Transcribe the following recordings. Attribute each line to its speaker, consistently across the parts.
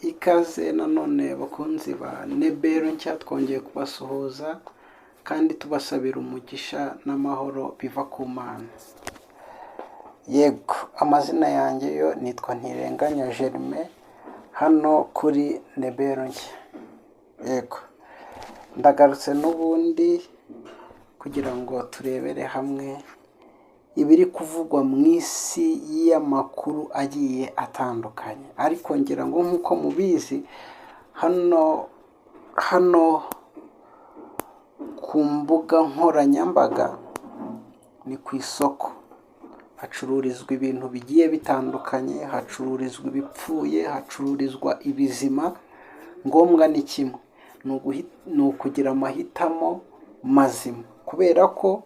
Speaker 1: ikaze nanone bakunzi ba Nebero nshya twongeye kubasuhuza kandi tubasabira umugisha n'amahoro biva ku Mana. Yego, amazina yanjye yo nitwa Ntirenganya Germain hano kuri Nebero nshya. Yego, ndagarutse n'ubundi kugira ngo turebere hamwe ibiri kuvugwa mu isi y'amakuru agiye atandukanye, ariko ngira ngo nk'uko mubizi hano ku mbuga nkoranyambaga ni ku isoko, hacururizwa ibintu bigiye bitandukanye, hacururizwa ibipfuye, hacururizwa ibizima. Ngombwa ni kimwe, ni ukugira amahitamo mazima, kubera ko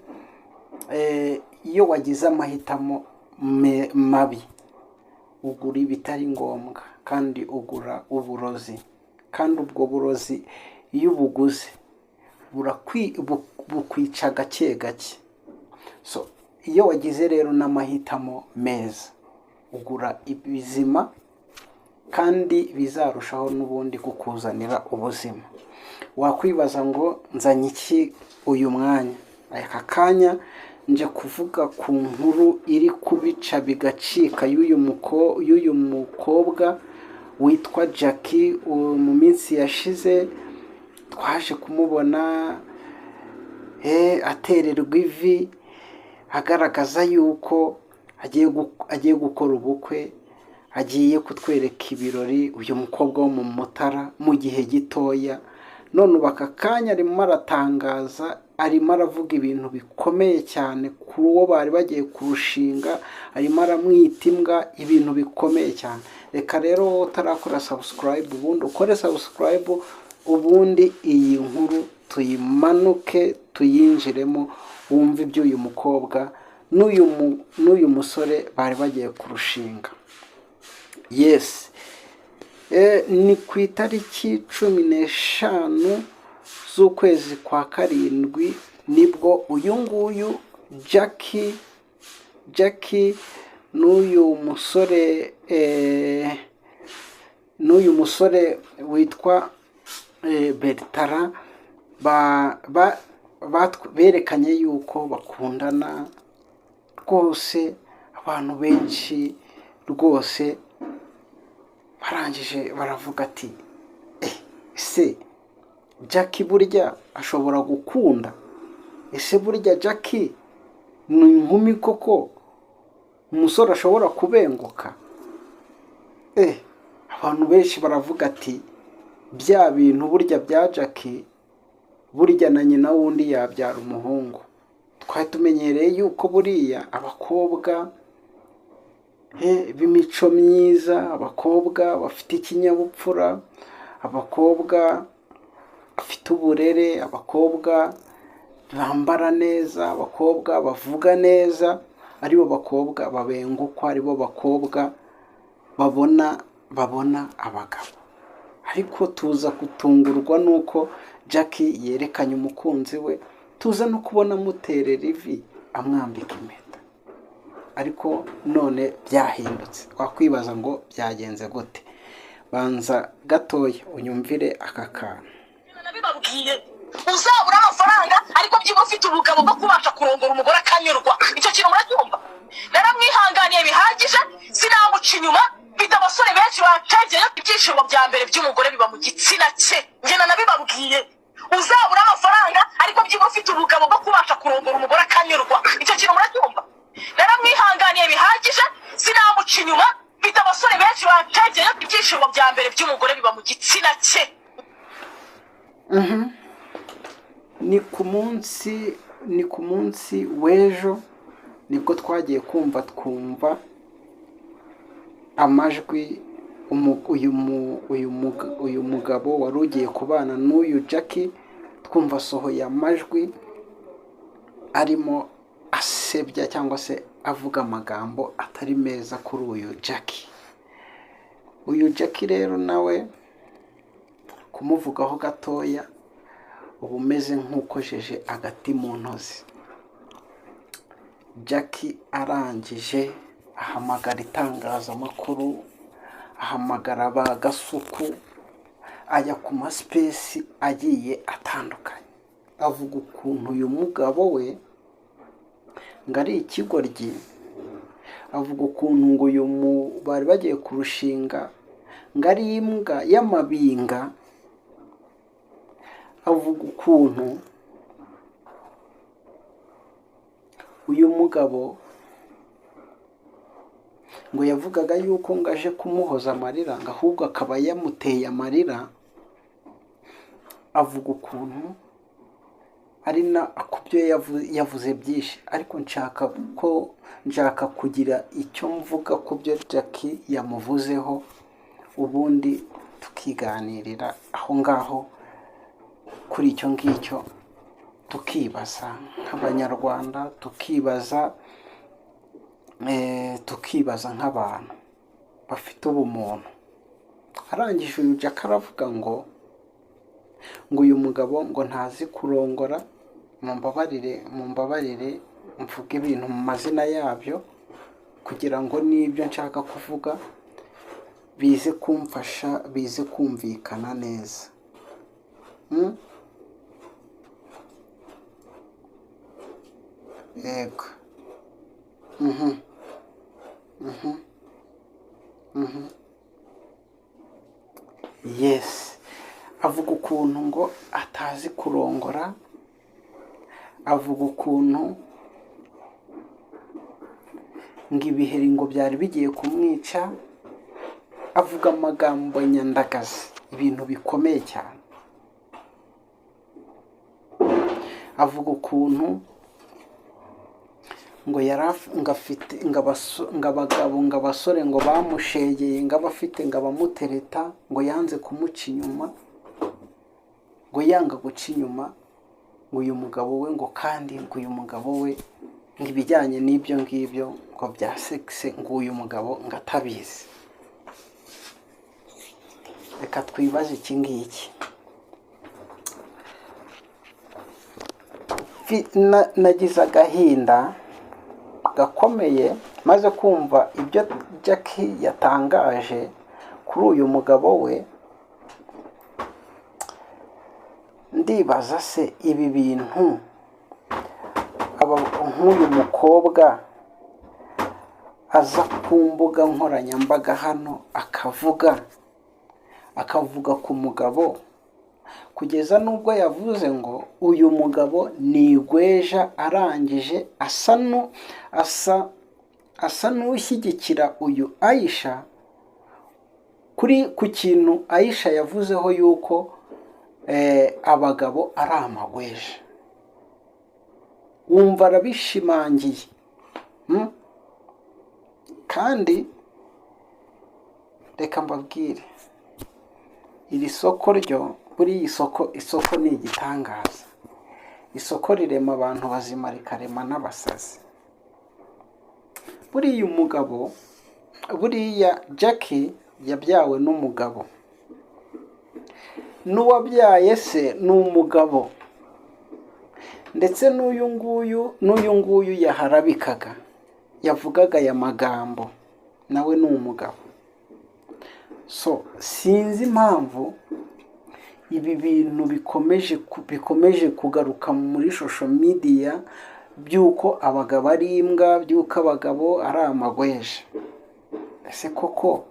Speaker 1: iyo wagize amahitamo mabi ugura ibitari ngombwa kandi ugura uburozi, kandi ubwo burozi iyo ubuguze bukwica gake gake. So iyo wagize rero n'amahitamo meza ugura ibizima kandi bizarushaho n'ubundi kukuzanira ubuzima. Wakwibaza ngo nzanye iki uyu mwanya? Aka kanya nje kuvuga ku nkuru iri kubica bigacika y'uyu mukobwa witwa Jackie. Mu minsi yashize twaje kumubona atererwa ivi agaragaza yuko agiye gukora ubukwe, agiye kutwereka ibirori, uyu mukobwa wo mu Mutara mu gihe gitoya. None ubu aka kanya arimo aratangaza, arimo aravuga ibintu bikomeye cyane kuri uwo bari bagiye kurushinga, arimo aramwita imbwa, ibintu bikomeye cyane. Reka rero wowe utarakora subscribe ubundi ukore subscribe, ubundi iyi nkuru tuyimanuke tuyinjiremo, wumve iby'uyu mukobwa n'uyu musore bari bagiye kurushinga. Yes, ni ku itariki 15 z'ukwezi kwa karindwi nibwo uyu nguyu Jackie n'uyu musore witwa Bertara berekanye yuko bakundana rwose. Abantu benshi rwose barangije baravuga ati ese Jackie burya ashobora gukunda? Ese burya Jackie ni inkumi koko umusore ashobora kubenguka? Abantu benshi baravuga ati bya bintu burya bya Jackie, burya na nyina wundi yabyara umuhungu. Twari tumenyereye yuko buriya abakobwa b'imico myiza, abakobwa bafite ikinyabupfura, abakobwa bafite uburere, abakobwa bambara neza, abakobwa bavuga neza, aribo bakobwa babengukwa, aribo bakobwa babona abagabo. Ariko tuza gutungurwa nuko Jackie yerekanye umukunzi we, tuza no kubona amuterera ivi amwambika impeta. Ariko none byahindutse. Wakwibaza ngo byagenze gute? Banza gatoya unyumvire aka kantu.
Speaker 2: Nabibabwiye uzabura amafaranga ariko byiba ufite ubugabo bwo kubasha kurongora umugore akanyurwa. Icyo kintu muracyumva? Naramwihanganiye bihagije, sinamuca inyuma. Bita abasore benshi bategeye ibyishimo bya mbere by'umugore biba mu gitsina cye. Njye nabibabwiye uzabura amafaranga ariko byiba ufite ubugabo bwo kubasha kurongora umugore akanyurwa. Icyo kintu muracyumva? Naramwihanganiye bihagije, sinamuca inyuma. Bita abasore benshi bategeye ibyishimo bya mbere by'umugore biba mu gitsina cye.
Speaker 1: Ni ku munsi w'ejo nibwo twagiye twumva amajwi uyu mugabo wari ugiye kubana n'uyu Jackie. Twumva asohoye amajwi arimo asebya cyangwa se avuga amagambo atari meza kuri uyu Jackie. Uyu Jackie rero nawe kumuvugaho gatoya uba umeze nk'ukojeje agati mu ntozi. Jackie arangije ahamagara itangazamakuru ahamagara ba gasuku, ajya ku masipesi agiye atandukanye, avuga ukuntu uyu mugabo we ngo ari ikigoryi, avuga ukuntu ngo bari bagiye kurushinga ngo ari imbwa y'amabinga, avuga ukuntu uyu mugabo ngo yavugaga yuko ngo aje kumuhoza amarira, ngo ahubwo akaba yamuteye amarira. Avuga ukuntu ari na kubyo yavuze byinshi, ariko nshaka kugira icyo mvuga ku byo Jackie yamuvuzeho, ubundi tukiganirira aho ngaho kuri icyo ngicyo, tukibaza nk'abanyarwanda, tukibaza nk'abantu bafite ubumuntu. Arangije uyu Jackie aravuga ngo uyu mugabo ngo ntazi kurongora. Mumbabarire mvuge ibintu mu mazina yabyo kugira ngo n'ibyo nshaka kuvuga bize kumfasha, bize kumvikana neza. Yego. Yes. Avuga ukuntu ngo atazi kurongora, avuga ukuntu ngo ibiheri ngo byari bigiye kumwica, avuga amagambo nyandagazi, ibintu bikomeye cyane. Avuga ukuntu ngo afite abagabo, ngo abasore ngo bamushegeye, ngo abafite ngo abamutereta, ngo yanze kumuca inyuma, ngo yanga guca inyuma ngo uyu mugabo we, ngo kandi ngo uyu mugabo we ngo ibijyanye n'ibyo ngibyo ngo bya sexe ngo uyu mugabo ngo atabizi. Reka twibaze iki ngiki. Nagize agahinda gakomeye maze kumva ibyo Jackie yatangaje kuri uyu mugabo we. Ndibaza se ibi bintu nk'uyu mukobwa aza ku mbuga nkoranyambaga hano akavuga ku mugabo, kugeza n'ubwo yavuze ngo uyu mugabo ni igweja, arangije asa n'ushyigikira uyu Aisha ku kintu Aisha yavuzeho yuko abagabo ari amagweja. Wumva arabishimangiye. Kandi reka mbabwire, iri soko ryo, buri isoko ni igitangaza. Isoko rirema abantu bazima, rikarema n'abasazi. Buriya Jackie yabyawe n'umugabo, n'uwabyaye se ni umugabo, ndetse n'uyu nguyu yaharabikaga, yavugaga aya magambo, nawe ni umugabo. So sinzi impamvu ibi bintu bikomeje kugaruka muri social media, by'uko abagabo ari imbwa, by'uko abagabo ari amagweja. Ese koko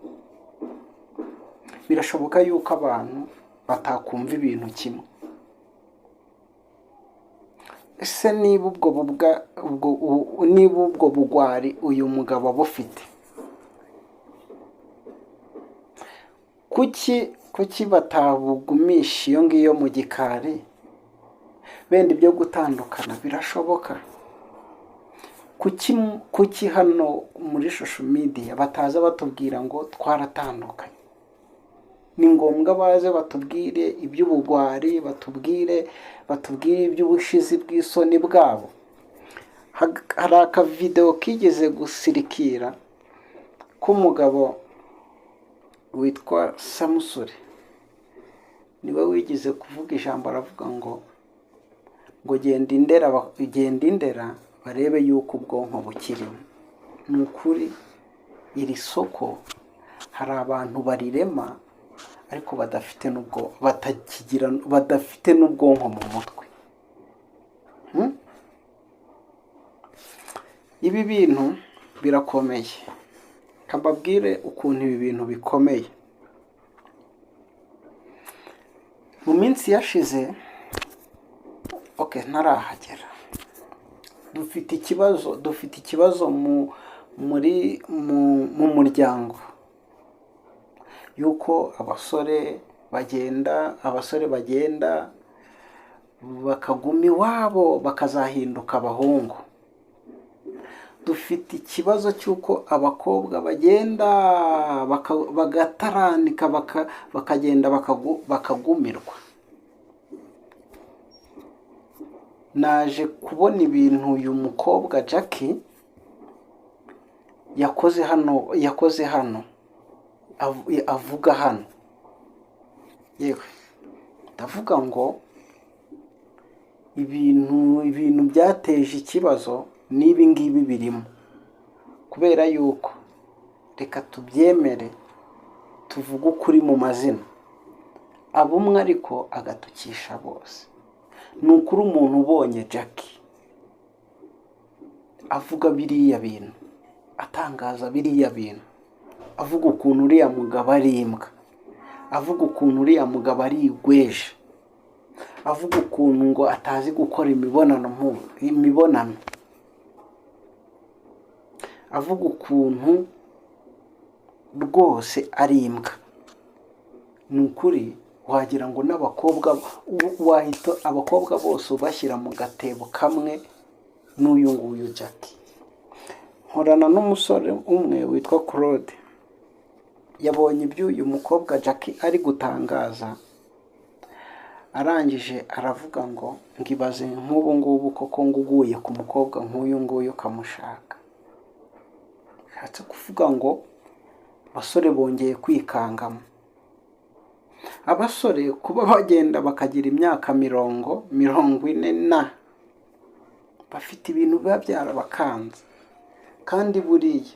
Speaker 1: birashoboka yuko abantu batakumva ibintu kimwe? Ese niba ubwo bugwari uyu mugabo abufite, kuki batabugumisha iyo ngiyo mu gikari? Bende ibyo gutandukana birashoboka. Kuki hano muri social media bataza batubwira ngo twaratandukanye? Ni ngombwa baze batubwire iby'ubugwari, batubwire iby'ubushizi bw'isoni bwabo. Hari akavideo kigeze gusirikira k'umugabo witwa Samusure, niwe wigeze kuvuga ijambo, aravuga ngo genda indera barebe yuko ubwonko bukirimo. Ni ukuri iri soko hari abantu barirema ariko badafite n'ubwonko mu mutwe. Ibi bintu birakomeye, kababwire ukuntu ibi bintu bikomeye. Mu minsi yashize ntarahagera, dufite ikibazo mu muryango yuko abasore bagenda bakaguma iwabo bakazahinduka abahungu. Dufite ikibazo cy'uko abakobwa bagenda bagataranika bakagenda bakagumirwa. Naje kubona ibintu uyu mukobwa Jackie yakoze hano avuga hano. Yewe ndavuga ngo ibintu byateje ikibazo n'ibi ngibi birimo, kubera yuko reka tubyemere tuvuge ukuri mu mazina, abumwe ariko agatukisha bose. Ni ukuri umuntu ubonye Jackie avuga biriya bintu, atangaza biriya bintu, avuga ukuntu uriya mugabo ari imbwa, avuga ukuntu uriya mugabo ari igweje, avuga ukuntu ngo atazi gukora imibonano, avuga ukuntu rwose ari imbwa. Ni ukuri wagira ngo wahita abakobwa bose ubashyira mu gatebo kamwe n'uyu nguyu Jackie. Nkorana n'umusore umwe witwa Claude, yabonye iby'uyu mukobwa Jackie ari gutangaza, arangije aravuga ngo ngibaze nk'ubu ngubu koko ngo uguye ku mukobwa nk'uyu nguyu ukamushaka. Hatse kuvuga ngo abasore bongeye kwikangamo. Abasore kuba bagenda bakagira imyaka 40 bafite ibintu biba byarabakanze, kandi buriya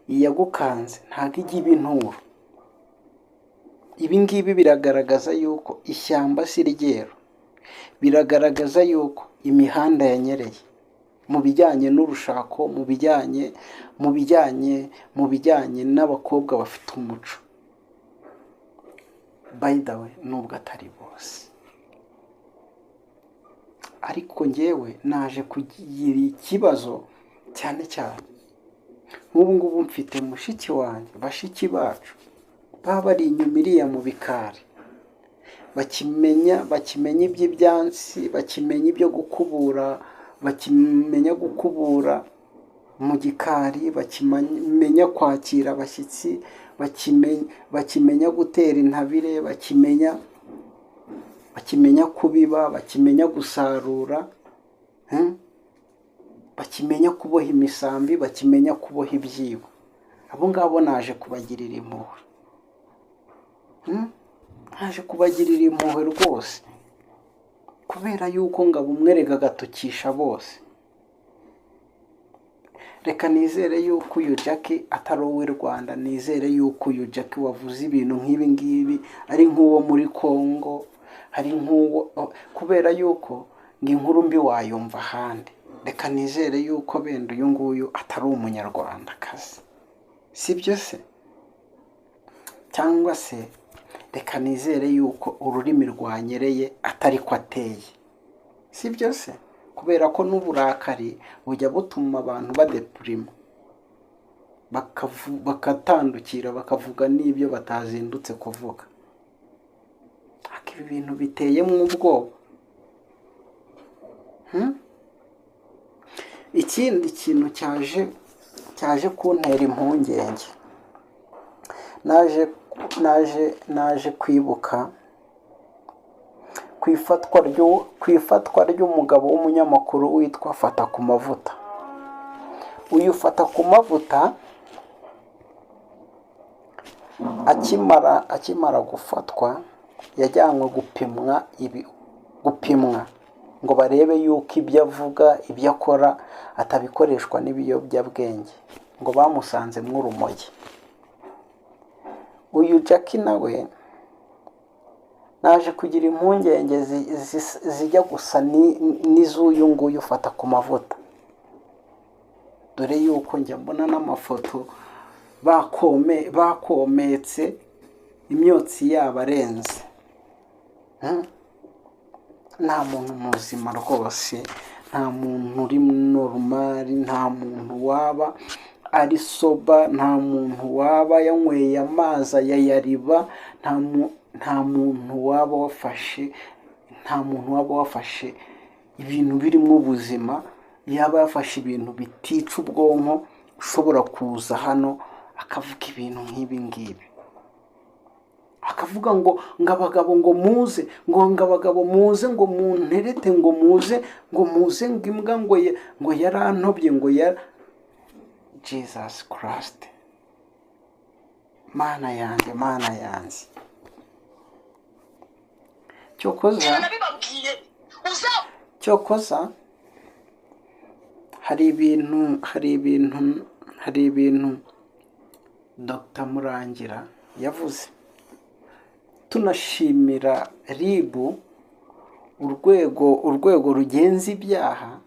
Speaker 1: iyagukanze ntabwo ijya iba inturo. Ibi ngibi biragaragaza yuko ishyamba si ryero, biragaragaza yuko imihanda yanyereye mu bijyanye n'urushako, mu bijyanye n'abakobwa bafite umuco. By the way, nubwo atari bose, ariko njyewe naje kugira ikibazo cyane cyane. Nk'ubu ngubu mfite mushiki wanjye, bashiki bacu baba bari inyuma iriya mu bikari, bakimenya iby'ibyansi, bakimenya ibyo gukubura, bakimenya gukubura mu gikari, bakimenya kwakira abashyitsi, bakimenya gutera intabire, bakimenya kubiba, bakimenya gusarura, bakimenya kuboha imisambi, bakimenya kuboha ibyibo. Abo ngabo naje kubagirira impuhwe, naje kubagirira impuhwe rwose, kubera yuko ngabo umwereka agatukisha bose. Reka nizere yuko uyu Jackie atari uw'i Rwanda, nizere yuko uyu Jackie wavuze ibintu nk'ibi ngibi ari nk'uwo muri Kongo, ari nk'uwo, kubera yuko ngo inkuru mbi wayumva ahandi. Reka nizere yuko benda uyu nguyu atari umunyarwandakazi, sibyo se? Cyangwa se reka nizere yuko ururimi rwanyereye atari ko ateye, sibyo se? Kubera ko n'uburakari bujya butuma abantu badepurima, bakatandukira, bakavuga n'ibyo batazindutse kuvuga. Ibi bintu biteye mu ubwoba. Ikindi kintu cyaje kuntera impungenge, naje kwibuka ku ifatwa ry'umugabo w'umunyamakuru witwa Fata ku Mavuta. Uyu Fata ku Mavuta akimara gufatwa yajyanywe gupimwa ngo barebe yuko ibyo avuga, ibyo akora atabikoreshwa n'ibiyobyabwenge, ngo bamusanze mw'urumogi. uyu Jackie nawe naje kugira impungenge zijya gusa n'iz'uyu nguyu ufata ku mavuta, dore yuko njya mbona n'amafoto bakometse imyotsi yabo arenze. Nta muntu muzima rwose, nta muntu uri normal, nta muntu waba ari soba, nta muntu waba yanyweye amazi ayayariba, nta muntu waba wafashe ibintu birimo ubuzima, yaba yafashe ibintu bitica ubwonko, ushobora kuza hano akavuga ibintu nk'ibi ngibi, akavuga ngo abagabo ngo muze, ngo abagabo muze, ngo munterete, ngo muze ngo imbwa ngo yarantobye, ngo Jesus Christ, mana yanjye. Cyokoza hari ibintu Dr. Murangira yavuze. Tunashimira RIB, urwego rugenza ibyaha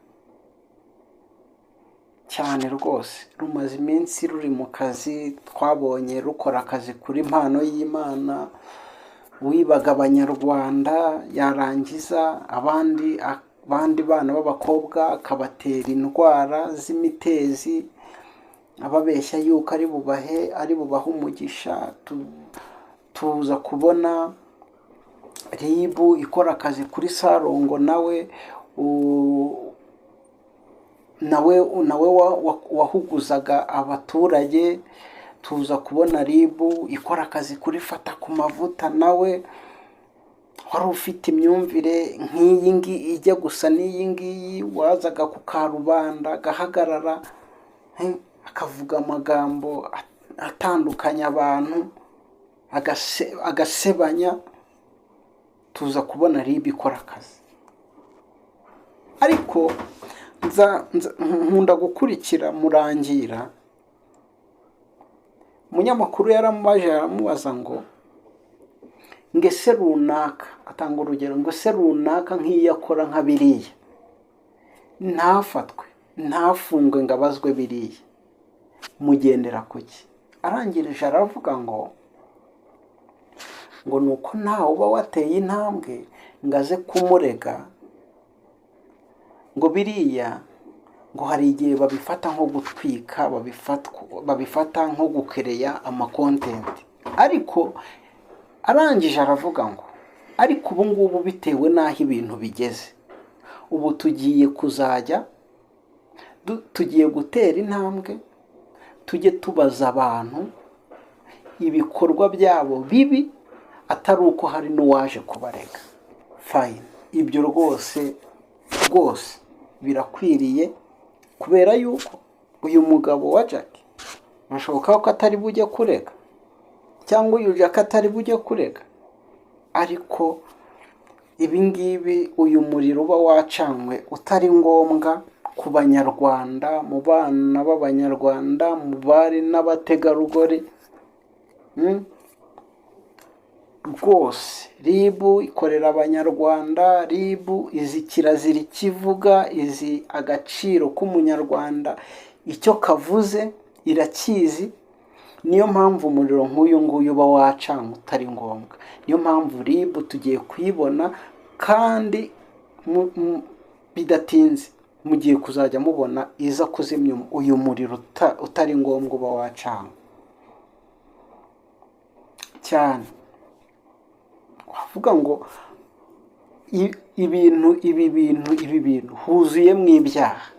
Speaker 1: cyane rwose, rumaze iminsi ruri mu kazi, twabonye rukora akazi kuri impano y'Imana, wibaga abanyarwanda yarangiza abandi bana b'abakobwa akabatera indwara z'imitezi, ababeshya yuko ari bubahe umugisha. Tuza kubona RIB ikora akazi kuri Sarongo, nawe wahuguzaga abaturage. Tuza kubona RIB ikora akazi kuri fata ku mavuta, nawe wari ufite imyumvire nk'iyi ngiyi ijya gusa n'iyi ngiyi, wazaga ku karubanda agahagarara akavuga amagambo atandukanya abantu, agasebanya. Tuza kubona RIB ikora akazi, ariko nkunda gukurikira Murangira. Umunyamakuru yaramubaje, aramubaza ngo ese runaka, atanga urugero, ngo ese runaka nk'iyo akora nka biriya ntafatwe ntafungwe ngo abazwe biriya, mugendera kuki? Arangirije aravuga ngo nuko ntawe uba wateye intambwe ngo aze kumurega, ngo biriya ngo hari igihe babifata nko gutwika, babifata nko gukereya amakontenti. Ariko arangije aravuga ngo ariko ubu ngubu bitewe n'aho ibintu bigeze, ubu tugiye gutera intambwe, tujye tubaza abantu ibikorwa byabo bibi, atari uko hari n'uwaje kubarega. Fine, ibyo rwose birakwiriye, kubera yuko uyu mugabo wa Jackie birashoboka ko atari bujye kurega, cyangwa uyu Jackie atari bujye kurega. Ariko ibi ngibi, uyu muriro uba wacanywe utari ngombwa ku banyarwanda, mu bana b'abanyarwanda, mu bari n'abategarugori, rwose RIB ikorera abanyarwanda. RIB izi kirazira ikivuga, izi agaciro k'umunyarwanda icyo kavuze irakizi. Niyo mpamvu umuriro nk'uyu nguyu uba wacanywe utari ngombwa. Niyo mpamvu RIB tugiye kuyibona, kandi bidatinze mugiye kuzajya mubona iza kuzimya uyu muriro utari ngombwa uba wacanywe cyane. Wavuga ngo ibi bintu huzuyemo ibyaha.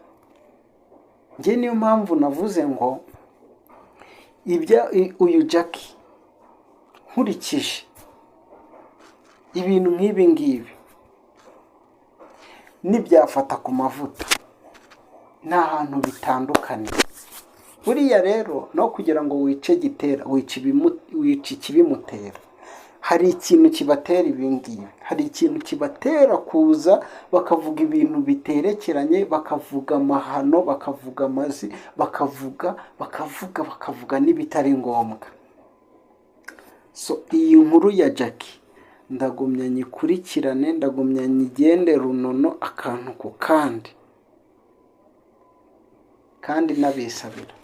Speaker 1: Njye niyo mpamvu navuze ngo uyu Jackie, nkurikije ibintu nk'ibi ngibi n'ibyafata ku mavuta, nta hantu bitandukanye. Buriya rero no kugira ngo wice ikibimutera, hari ikintu kibatera ibi ngibi, hari ikintu kibatera kuza bakavuga ibintu biterekeranye, bakavuga amahano, bakavuga amazi, bakavuga n'ibitari ngombwa. so iyi nkuru ya Jackie ndagumya nyikurikirane, ndagumya nyigende runono akantu ku kandi nabisabira.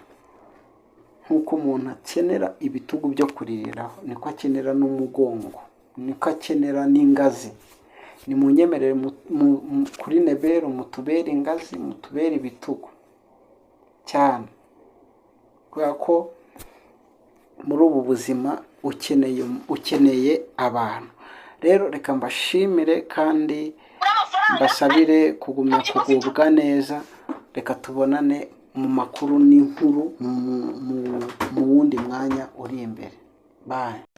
Speaker 1: Nk'uko umuntu akenera ibitugu byo kuririraho, niko akenera n'umugongo, niko akenera n'ingazi. Nimunyemerere kuri Nebero mutubere ingazi, mutubere ibitugu cyane, kubera ko muri ubu buzima ukeneye abantu. Rero reka mbashimire kandi mbasabire kugumya kugubwa neza. Reka tubonane mu makuru n'inkuru mu wundi mwanya uri imbere. Bye.